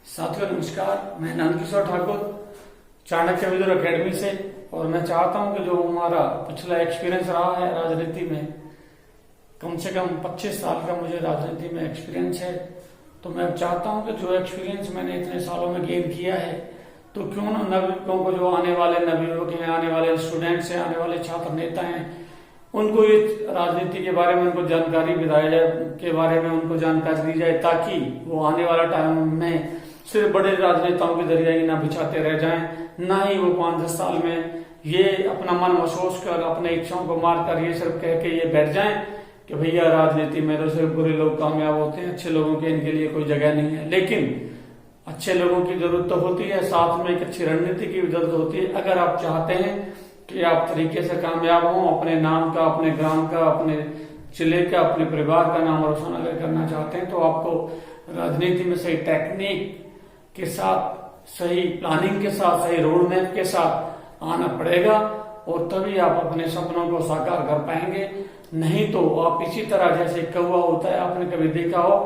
साथियों नमस्कार, मैं नंदकिशोर ठाकुर चाणक्य विदुर अकेडमी से। और मैं चाहता हूं कि जो हमारा पिछला एक्सपीरियंस रहा है राजनीति में, कम से कम 25 साल का मुझे राजनीति में एक्सपीरियंस है, तो मैं चाहता हूं कि जो एक्सपीरियंस मैंने इतने सालों में गेन किया है, तो क्यों ना नवयुवकों को, जो आने वाले नवयुवक हैं, आने वाले स्टूडेंट्स हैं, आने वाले छात्र नेता हैं, उनको ये राजनीति के बारे में उनको जानकारी दिलाई जाए, के बारे में उनको जानकारी दी जाए, ताकि वो आने वाला टाइम में सिर्फ बड़े राजनेताओं के जरिए ही ना बिछाते रह जाएं, ना ही वो 5-10 साल में ये अपना मन महसूस कर, अपने इच्छाओं को मार कर ये सिर्फ कह के ये बैठ जाएं कि भैया राजनीति में तो सिर्फ बुरे लोग कामयाब होते हैं, अच्छे लोगों के इनके लिए कोई जगह नहीं है। लेकिन अच्छे लोगों की जरूरत तो होती है, साथ में एक अच्छी रणनीति की भी जरूरत होती है। अगर आप चाहते हैं कि आप तरीके से कामयाब हों, अपने नाम का, अपने ग्राम का, अपने जिले का, अपने परिवार का नाम रोशन अगर करना चाहते हैं, तो आपको राजनीति में सही टेक्निक के साथ, सही प्लानिंग के साथ, सही रोड मैप के साथ आना पड़ेगा, और तभी आप अपने सपनों को साकार कर पाएंगे। नहीं तो आप इसी तरह, जैसे कौवा होता है, आपने कभी देखा हो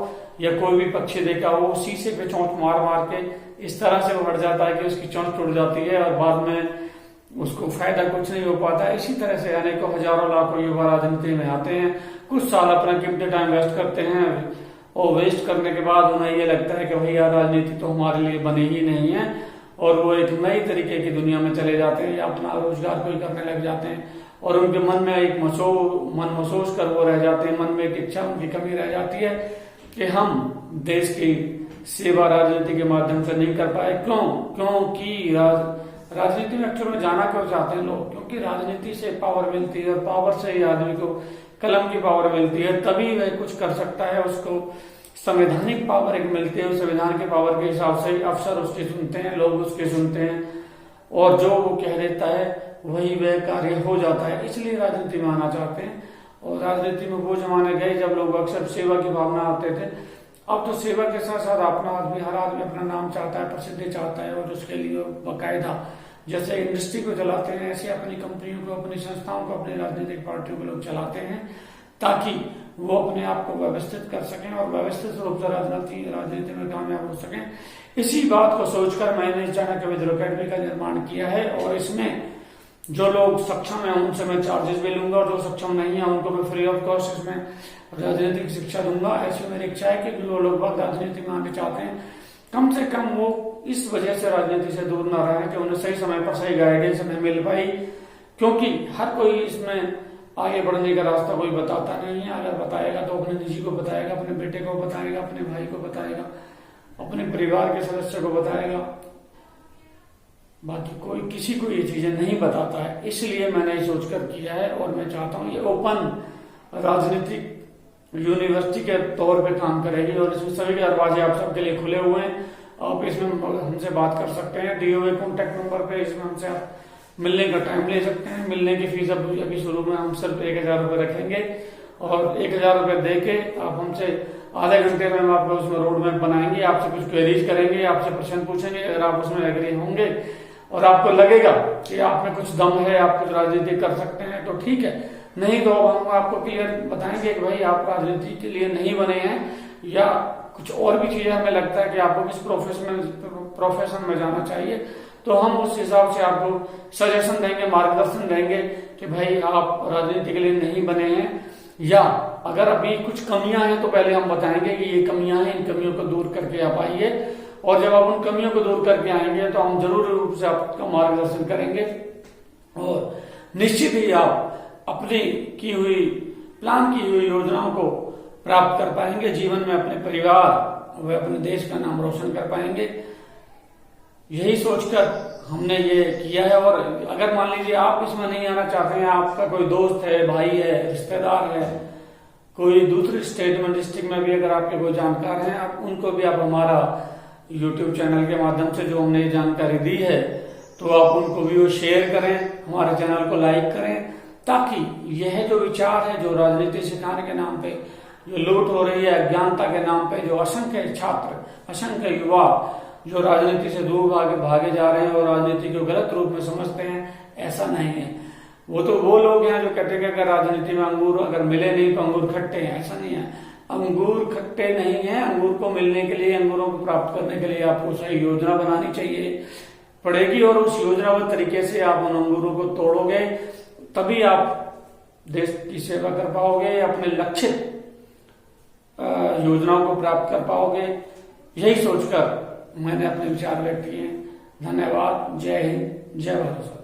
या कोई भी पक्षी देखा हो, शीशे पे चोंच मार मार के इस तरह से वो हट जाता है कि उसकी चोंच टूट जाती है और बाद में उसको फायदा कुछ नहीं हो पाता है। इसी तरह से अनेकों हजारों लाखों युवा राजनीति में आते हैं, कुछ साल अपना कीमती टाइम वेस्ट करते हैं, और वेस्ट करने के बाद उन्हें ये लगता है कि भैया राजनीति तो हमारे लिए बनी ही नहीं है, और वो एक नई तरीके की दुनिया में चले जाते हैं या अपना रोजगार कोई करने लग जाते हैं, और उनके मन में एक मन महसूस कर वो रह जाते हैं, मन में एक इच्छा उनकी कमी रह जाती है कि हम देश की सेवा राजनीति के माध्यम से नहीं कर पाए। क्योंकि राजनीति में एक्चुअल में जाना क्यों चाहते हैं लोग? क्योंकि राजनीति से पावर मिलती है, और पावर से ही आदमी को कलम की पावर मिलती है, तभी वह कुछ कर सकता है। उसको संवैधानिक पावर एक मिलती है, उस संविधान के पावर के हिसाब से अफसर उसके सुनते हैं, लोग उसके सुनते हैं, और जो वो कह देता है वही वह कार्य हो जाता है। इसलिए राजनीति में आना चाहते हैं। और राजनीति में वो जमाने गए जब लोग अक्सर सेवा की भावना आते थे। अब तो सेवा के साथ साथ अपना हर आदमी अपना नाम चाहता है, प्रसिद्धि चाहता है, और उसके लिए बाकायदा जैसे इंडस्ट्री को चलाते हैं, ऐसे अपनी कंपनियों को, अपनी संस्थाओं को, अपनी राजनीतिक पार्टियों को लोग चलाते हैं, ताकि वो अपने आप को व्यवस्थित कर सकें और व्यवस्थित रूप से राजनीति में कामयाब हो सकें। इसी बात को सोचकर मैंने चाणक्य विदुर अकेडमी का निर्माण किया है, और इसमें जो लोग सक्षम है उनसे मैं चार्जेस भी लूंगा, और जो सक्षम नहीं है उनको मैं फ्री ऑफ कॉस्ट इसमें राजनीतिक शिक्षा दूंगा। ऐसी मेरी इच्छा है कि जो लोग बात राजनीति में आने चाहते हैं, कम से कम वो इस वजह से राजनीति से दूर ना रहे कि उन्हें सही समय पर सही गाइडेंस नहीं मिल पाई। क्योंकि हर कोई इसमें आगे बढ़ने का रास्ता कोई बताता नहीं है। अगर बताएगा तो अपने निजी को बताएगा, अपने बेटे को बताएगा, अपने भाई को बताएगा, अपने परिवार के सदस्य को बताएगा, बाकी कोई किसी को ये चीजें नहीं बताता है। इसलिए मैंने सोचकर किया है, और मैं चाहता हूँ ये ओपन राजनीतिक यूनिवर्सिटी के तौर पे काम करेगी, और इसमें सभी दरवाजे आप सबके लिए खुले हुए हैं। आप इसमें हमसे बात कर सकते हैं, दिए हुए कॉन्टेक्ट नंबर पे। इसमें हमसे आप मिलने का टाइम ले सकते हैं। मिलने की फीस अभी शुरू में हम सिर्फ 1000 रुपये रखेंगे, और 1000 रुपये दे के आप हमसे आधे घंटे में हम आपको उसमें रोड मैप बनाएंगे, आपसे कुछ क्वेरीज करेंगे, आपसे प्रश्न पूछेंगे। अगर आप उसमें एग्री होंगे और आपको लगेगा कि आप में कुछ दम है, आप कुछ राजनीति कर सकते हैं, तो ठीक है। नहीं तो हम आपको क्लियर बताएंगे कि भाई आप राजनीति के लिए नहीं बने हैं, या कुछ और भी चीजें हमें लगता है कि आपको किस प्रोफेशन में जाना चाहिए, तो हम उस हिसाब से आपको सजेशन देंगे, मार्गदर्शन देंगे कि भाई आप राजनीति के लिए नहीं बने हैं, या अगर अभी कुछ कमियां हैं तो पहले हम बताएंगे कि ये कमियां हैं, इन कमियों को दूर करके आप आइए। और जब आप उन कमियों को दूर करके आएंगे तो हम जरूर रूप से आपका मार्गदर्शन करेंगे, और निश्चित ही आप अपनी की हुई प्लान की हुई योजनाओं को प्राप्त कर पाएंगे। जीवन में अपने परिवार व अपने देश का नाम रोशन कर पाएंगे। यही सोचकर हमने ये किया है। और अगर मान लीजिए आप इसमें नहीं आना चाहते हैं, आपका कोई दोस्त है, भाई है, रिश्तेदार है, कोई दूसरी स्टेट में, डिस्ट्रिक्ट में भी अगर आपके कोई जानकार हैं, आप उनको भी आप हमारा यूट्यूब चैनल के माध्यम से जो हमने जानकारी दी है, तो आप उनको भी वो शेयर करें, हमारे चैनल को लाइक करें, ताकि यह जो विचार है, जो राजनीति सिखाने के नाम पे जो लूट हो रही है, अज्ञानता के नाम पे जो असंख्य छात्र, असंख्य युवा जो राजनीति से दूर भागे जा रहे हैं और राजनीति को गलत रूप में समझते हैं, ऐसा नहीं है। वो तो वो लोग हैं जो कहते हैं कि अगर राजनीति में अंगूर अगर मिले नहीं तो अंगूर खट्टे हैं, ऐसा नहीं है। अंगूर खट्टे नहीं हैं। अंगूर को मिलने के लिए, अंगूरों को प्राप्त करने के लिए आपको सही योजना बनानी चाहिए पड़ेगी, और उस योजनाबद्ध तरीके से आप उन अंगूरों को तोड़ोगे, तभी आप देश की सेवा कर पाओगे, अपने लक्षित योजनाओं को प्राप्त कर पाओगे। यही सोचकर मैंने अपने विचार व्यक्त किए। धन्यवाद। जय हिंद, जय भारत।